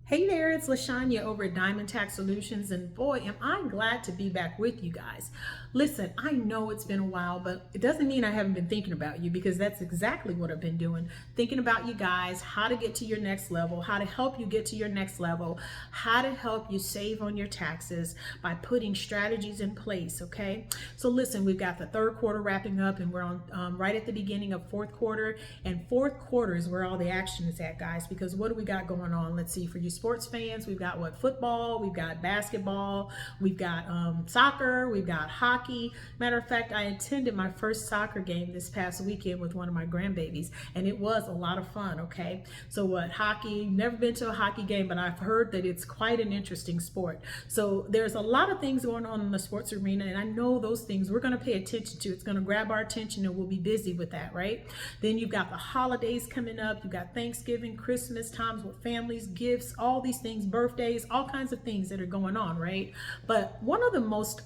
Hey there, it's LaShanya over at Diamond Tax Solutions, and boy, am I glad to be back with you guys. Listen, I know it's been a while, but it doesn't mean I haven't been thinking about you, because that's exactly what I've been doing. Thinking about you guys, how to get to your next level, how to help you get to your next level, how to help you save on your taxes by putting strategies in place, okay? So listen, we've got the third quarter wrapping up, and we're on right at the beginning of fourth quarter, and fourth quarter is where all the action is at, guys, because what do we got going on? Let's see, for you sports fans, we've got football, we've got basketball, we've got soccer, we've got hockey. Matter of fact, I attended my first soccer game this past weekend with one of my grandbabies, and it was a lot of fun. Okay, so hockey, never been to a hockey game, but I've heard that it's quite an interesting sport. So there's a lot of things going on in the sports arena, and I know those things we're going to pay attention to. It's going to grab our attention, and we'll be busy with that, right? Then you've got the holidays coming up. You've got Thanksgiving, Christmas, times with families, gifts, all these things, birthdays, all kinds of things that are going on, right? But one of the most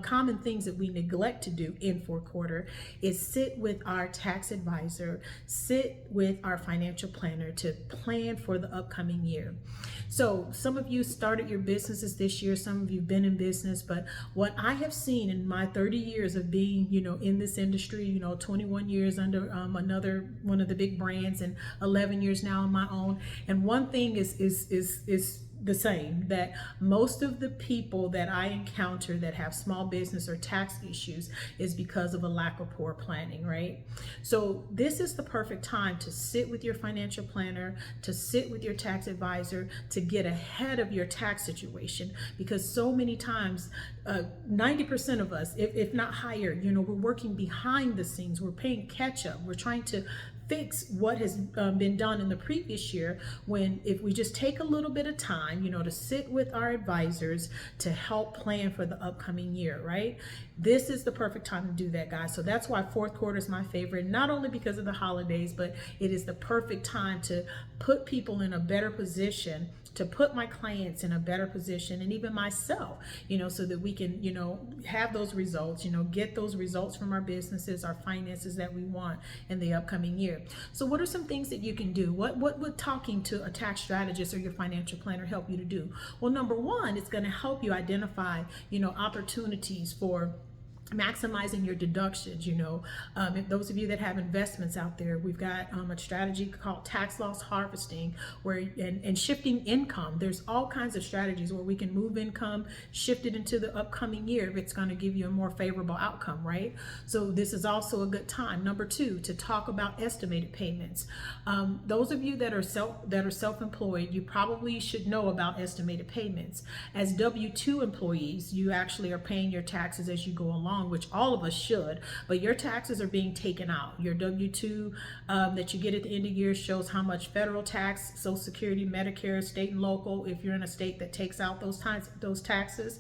common things that we neglect to do in fourth quarter is sit with our tax advisor, sit with our financial planner to plan for the upcoming year. So some of you started your businesses this year, some of you have been in business, but what I have seen in my 30 years of being, in this industry, 21 years under another one of the big brands and 11 years now on my own. And one thing is the same, that most of the people that I encounter that have small business or tax issues is because of a lack of poor planning, right? So this is the perfect time to sit with your financial planner, to sit with your tax advisor, to get ahead of your tax situation, because so many times 90% of us, if not higher, we're working behind the scenes, we're paying catch up, we're trying to fix what has been done in the previous year, when if we just take a little bit of time, to sit with our advisors to help plan for the upcoming year, right? This is the perfect time to do that, guys. So that's why fourth quarter is my favorite, not only because of the holidays, but it is the perfect time to put people in a better position, to put my clients in a better position, and even myself, so that we can, have those results, get those results from our businesses, our finances that we want in the upcoming year. So what are some things that you can do? What would talking to a tax strategist or your financial planner help you to do? Well, number one, it's going to help you identify, opportunities for maximizing your deductions. If those of you that have investments out there, we've got a strategy called tax loss harvesting, where and shifting income. There's all kinds of strategies where we can move income, shift it into the upcoming year if it's going to give you a more favorable outcome, right? So this is also a good time. Number two, to talk about estimated payments. Those of you that are self-employed, you probably should know about estimated payments. As W-2 employees, you actually are paying your taxes as you go along, which all of us should, but your taxes are being taken out. Your W-2 that you get at the end of the year shows how much federal tax, Social Security, Medicare, state and local, if you're in a state that takes out those taxes,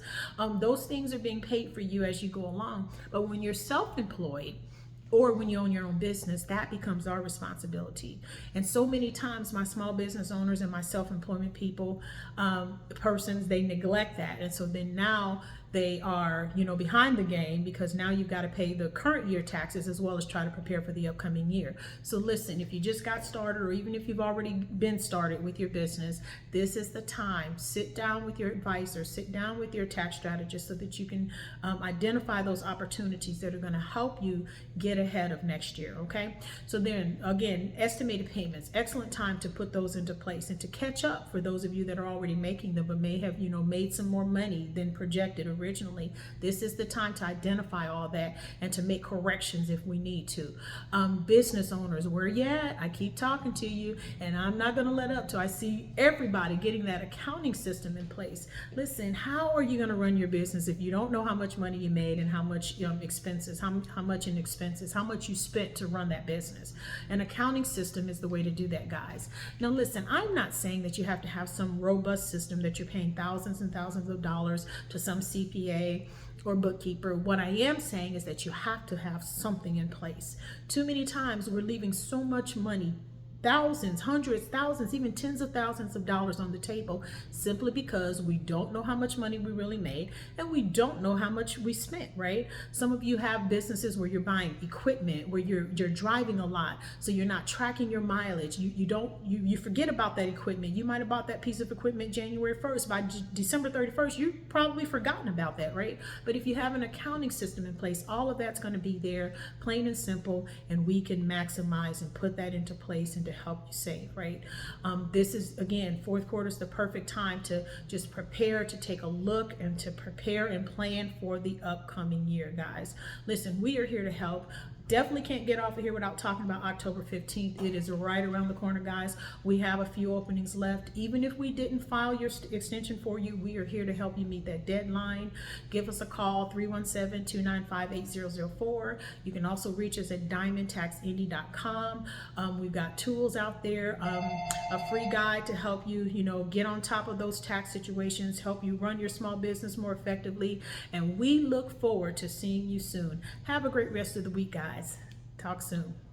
those things are being paid for you as you go along. But when you're self-employed, or when you own your own business, that becomes our responsibility. And so many times my small business owners and my self-employment people, persons, they neglect that. And so then now they are, behind the game, because now you've got to pay the current year taxes as well as try to prepare for the upcoming year. So listen, if you just got started, or even if you've already been started with your business, this is the time. Sit down with your advisor, sit down with your tax strategist, so that you can identify those opportunities that are going to help you get ahead of next year, okay? So then again, estimated payments, excellent time to put those into place and to catch up for those of you that are already making them, but may have, made some more money than projected originally. This is the time to identify all that and to make corrections if we need to. Business owners, where you at? I keep talking to you, and I'm not going to let up till I see everybody getting that accounting system in place. Listen, how are you going to run your business if you don't know how much money you made and how much expenses, how much in expenses, how much you spent to run that business? An accounting system is the way to do that, guys. Now listen, I'm not saying that you have to have some robust system that you're paying thousands and thousands of dollars to some CPA or bookkeeper. What I am saying is that you have to have something in place. Too many times we're leaving so much money thousands, hundreds, thousands, even tens of thousands of dollars on the table simply because we don't know how much money we really made and we don't know how much we spent, right? Some of you have businesses where you're buying equipment, where you're driving a lot, so you're not tracking your mileage. You forget about that equipment. You might have bought that piece of equipment January 1st. By December 31st, you've probably forgotten about that, right? But if you have an accounting system in place, all of that's going to be there, plain and simple, and we can maximize and put that into place and to help you save, right? This is, again, fourth quarter is the perfect time to just prepare, to take a look and to prepare and plan for the upcoming year, guys. Listen, we are here to help. Definitely can't get off of here without talking about October 15th. It is right around the corner, guys. We have a few openings left. Even if we didn't file your extension for you, we are here to help you meet that deadline. Give us a call, 317-295-8004. You can also reach us at diamondtaxindy.com. We've got tools out there, a free guide to help you, get on top of those tax situations, help you run your small business more effectively. And we look forward to seeing you soon. Have a great rest of the week, guys. Talk soon.